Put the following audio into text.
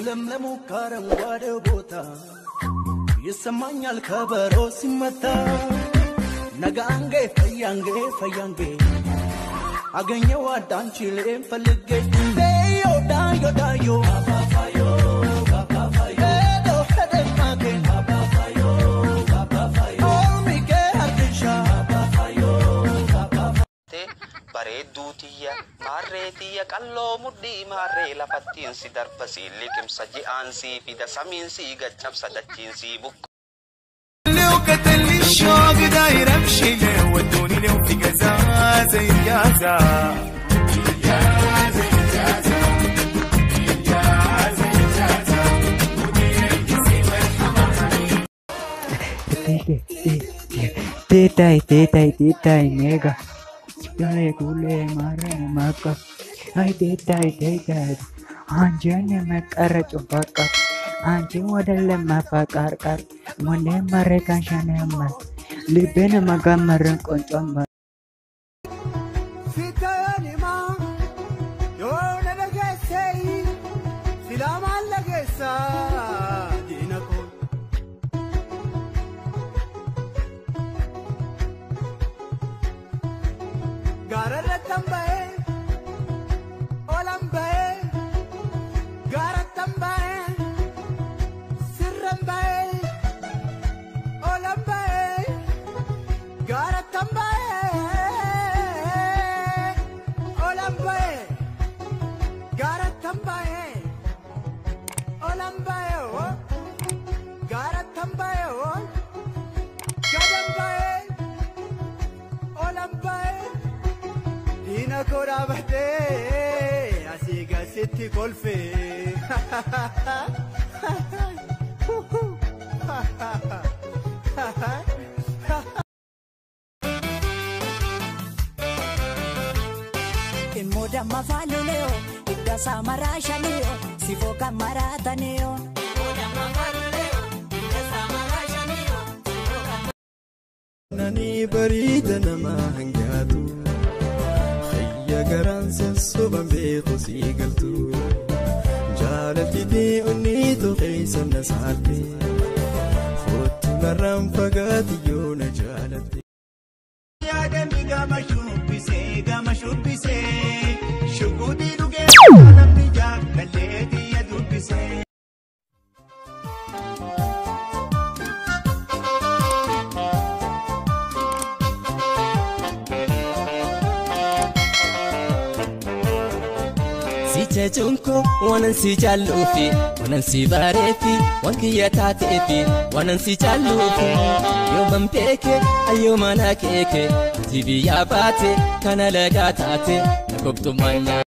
ለምለሙ ካረንጓዴው ቦታ ይሰማኛል ከበሮ ሲመታ ነጋንጌ ፈያንጌ አገኘው አዳንቺ ለም ፈልጌ ዳዮ ዳዮ ዳዮ ባባፋዮ ባባፋዮ ዶ ከደማቴ ባባፋዮ ባባፋዮ ሚጌ አርሻ ባባፋዮ ባባፋቴ bareeduutiya marreetiya qalloo mudhii marree lafattiin si darbasi liqimsa ji'aansii fida samiinsii gaccabsa dachiinsii bukko لو قتل الشوق داير امشي له ودوني لو في قزاز إجازة Tetai nega Dale gule mare maka Ay tetai Anjane mekara coba Anjing wadale mafakar kar Mone mereka shane mas Libena magamar koncom Fitani ma Yona lagesei Silama lagesa Dinako Garara tambaye Olambaye Gara tambaye Sirrambaye Olambaye Gara tambaye Olambaye Gara tambaye Olambaye Gara tambaye Gadambaye Olambaye Dina kora bahte asiga sitti golfe In moda mafalo leo ida samara shaleo sifoka marata neo moda mafalo leo ida samara shaleo nani barida nama hangatu ya garan senso bambe khosigaltu jalati di unito qisa nasati fotu naram fagati yo najalati ya demi gama shubise shugudi duge namni jak kaleti ya dubise Chunko wanan si jallufi wanan si barefi wanki ya tatefi wanan si jallufi yo mampeke ayo mana keke tibi ya bate kana laga tate nakobtu manya